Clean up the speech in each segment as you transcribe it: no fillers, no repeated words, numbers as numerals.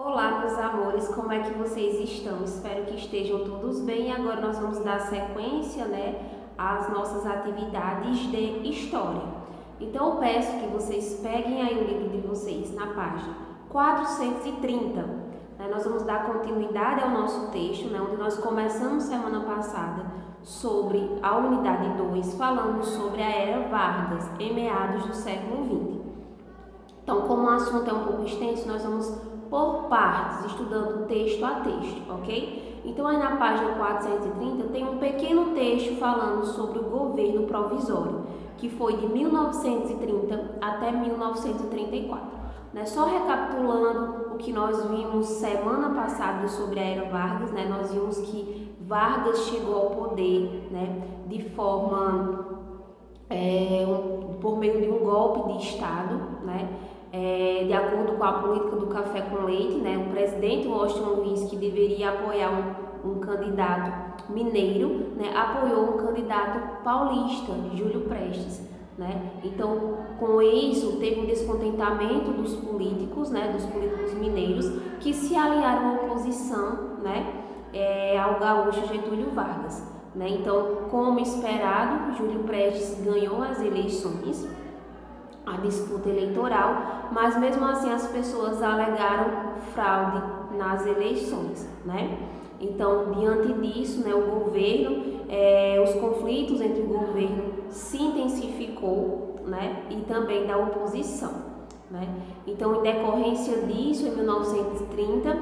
Olá, meus amores, como é que vocês estão? Espero que estejam todos bem. Agora nós vamos dar sequência, às nossas atividades de história. Então eu peço que vocês peguem aí o livro de vocês na página 430. Nós vamos dar continuidade ao nosso texto, onde nós começamos semana passada sobre a unidade 2, falando sobre a Era Vargas, em meados do século XX. Então, como o assunto é um pouco extenso, nós vamos por partes, estudando texto a texto, ok? Então, aí na página 430 tem um pequeno texto falando sobre o governo provisório, que foi de 1930 até 1934. Só recapitulando o que nós vimos semana passada sobre a Era Vargas, nós vimos que Vargas chegou ao poder, de forma, por meio de um golpe de Estado, de acordo com a política do café com leite, o presidente Washington Luiz, que deveria apoiar um candidato mineiro, apoiou um candidato paulista, Júlio Prestes. Então, com isso, teve um descontentamento dos políticos mineiros, que se aliaram à oposição, ao gaúcho Getúlio Vargas. Então, como esperado, Júlio Prestes ganhou as eleições, a disputa eleitoral, mas mesmo assim as pessoas alegaram fraude nas eleições, Então, diante disso, o governo, os conflitos entre o governo se intensificou, e também da oposição, Então, em decorrência disso, em 1930,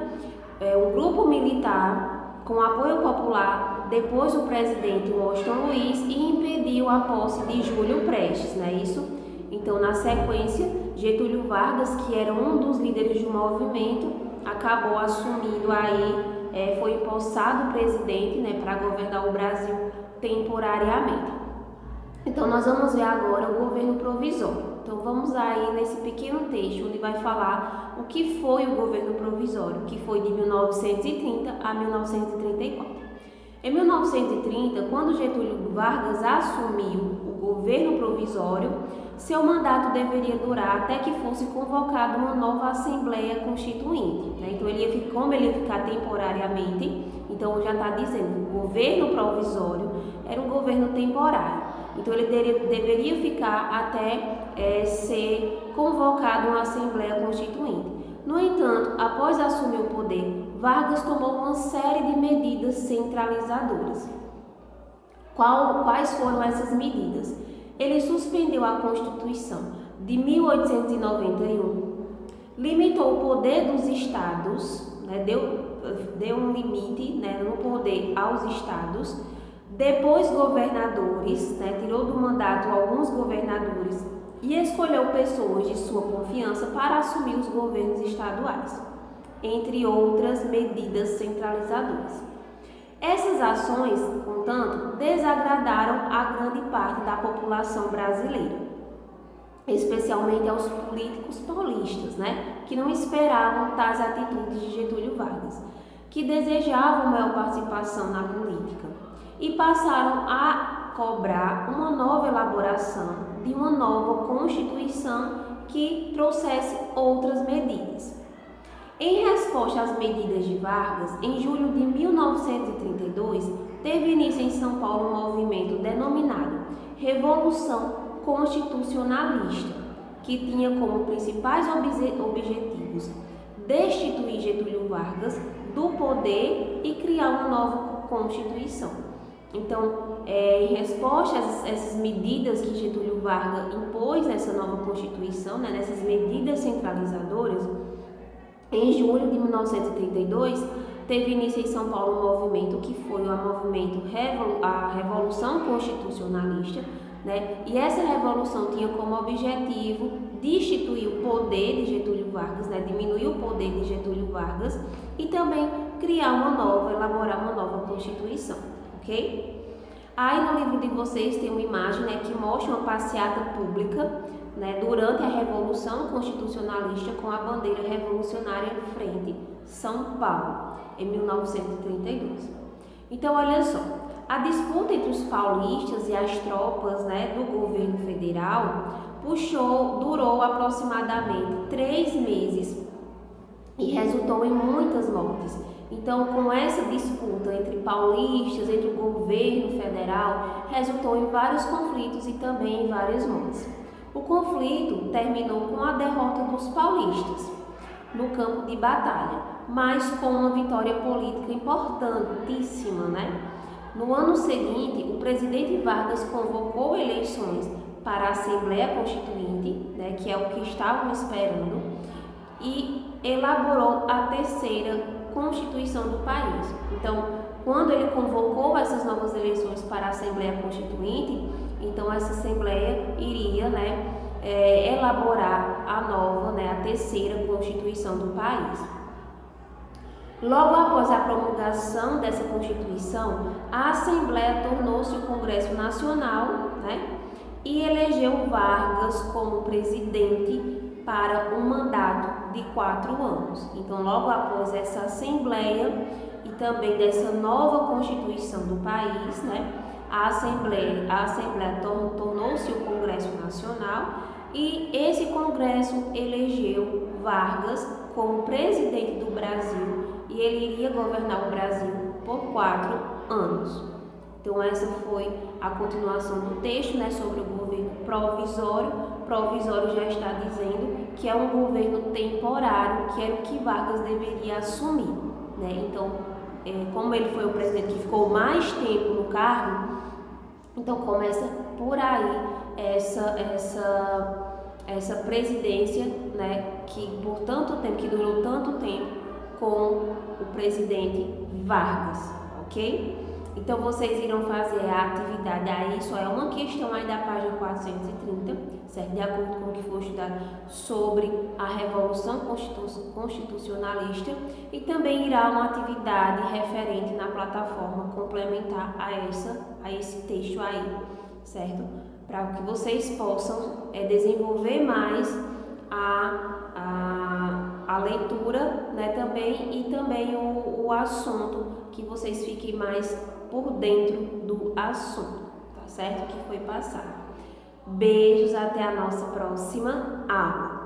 um grupo militar, com apoio popular, depois do presidente Washington Luiz, impediu a posse de Júlio Prestes, isso? Então, na sequência, Getúlio Vargas, que era um dos líderes do movimento, acabou assumindo aí, foi empossado presidente, para governar o Brasil temporariamente. Então, nós vamos ver agora o governo provisório. Então, vamos aí nesse pequeno texto, onde vai falar o que foi o governo provisório, que foi de 1930 a 1934. Em 1930, quando Getúlio Vargas assumiu o governo provisório, seu mandato deveria durar até que fosse convocada uma nova Assembleia Constituinte. Então, como ele ia ficar temporariamente, então já está dizendo que o governo provisório era um governo temporário. Então, ele deveria ficar até ser convocada uma Assembleia Constituinte. No entanto, após assumir o poder, Vargas tomou uma série de medidas centralizadoras. Quais foram essas medidas? Ele suspendeu a Constituição de 1891, limitou o poder dos estados, deu um limite no poder aos estados, depois governadores, tirou do mandato alguns governadores e escolheu pessoas de sua confiança para assumir os governos estaduais, entre outras medidas centralizadoras. Essas ações, contanto, desagradaram a grande parte da população brasileira, especialmente aos políticos paulistas, que não esperavam tais atitudes de Getúlio Vargas, que desejavam maior participação na política e passaram a cobrar uma nova elaboração de uma nova Constituição que trouxesse outras medidas. Em resposta às medidas de Vargas, em julho de 1932, teve início em São Paulo um movimento denominado Revolução Constitucionalista, que tinha como principais objetivos destituir Getúlio Vargas do poder e criar uma nova Constituição. Então, em resposta a essas medidas que Getúlio Vargas impôs nessa nova Constituição, nessas medidas centralizadoras, em julho de 1932, teve início em São Paulo um movimento que foi a Revolução Constitucionalista, E essa revolução tinha como objetivo destituir o poder de Getúlio Vargas, diminuir o poder de Getúlio Vargas e também elaborar uma nova Constituição, ok? Aí no livro de vocês tem uma imagem, que mostra uma passeata pública, durante a Revolução Constitucionalista com a bandeira revolucionária em frente, São Paulo, em 1932. Então, olha só, a disputa entre os paulistas e as tropas, do governo federal durou aproximadamente 3 meses e resultou em muitas mortes. Então, com essa disputa entre paulistas, entre o governo federal, resultou em vários conflitos e também em várias mortes. O conflito terminou com a derrota dos paulistas no campo de batalha, mas com uma vitória política importantíssima, né? No ano seguinte, o presidente Vargas convocou eleições para a Assembleia Constituinte, né, que é o que estavam esperando, e elaborou a terceira Constituição do país. Então, quando ele convocou essas novas eleições para a Assembleia Constituinte, então essa Assembleia iria, elaborar a nova, a terceira Constituição do país. Logo após a promulgação dessa Constituição, a Assembleia tornou-se o Congresso Nacional, e elegeu Vargas como presidente para um mandato de 4 anos. Então, logo após essa Assembleia e também dessa nova Constituição do país, a Assembleia tornou-se o Congresso Nacional e esse Congresso elegeu Vargas como presidente do Brasil e ele iria governar o Brasil por 4 anos. Então, essa foi a continuação do texto, sobre o governo provisório. Provisório já está dizendo que é um governo temporário, que era o que Vargas deveria assumir, Então, como ele foi o presidente que ficou mais tempo no cargo, então começa por aí essa presidência, que por tanto tempo, que durou tanto tempo com o presidente Vargas, ok? Então, vocês irão fazer a atividade aí, só é uma questão aí da página 430, certo? De acordo com o que foi estudado sobre a Revolução Constitucionalista e também irá uma atividade referente na plataforma complementar a esse texto aí, certo? Para que vocês possam desenvolver mais a leitura, também, e também o assunto, que vocês fiquem mais por dentro do assunto, tá certo? Que foi passado. Beijos, até a nossa próxima aula.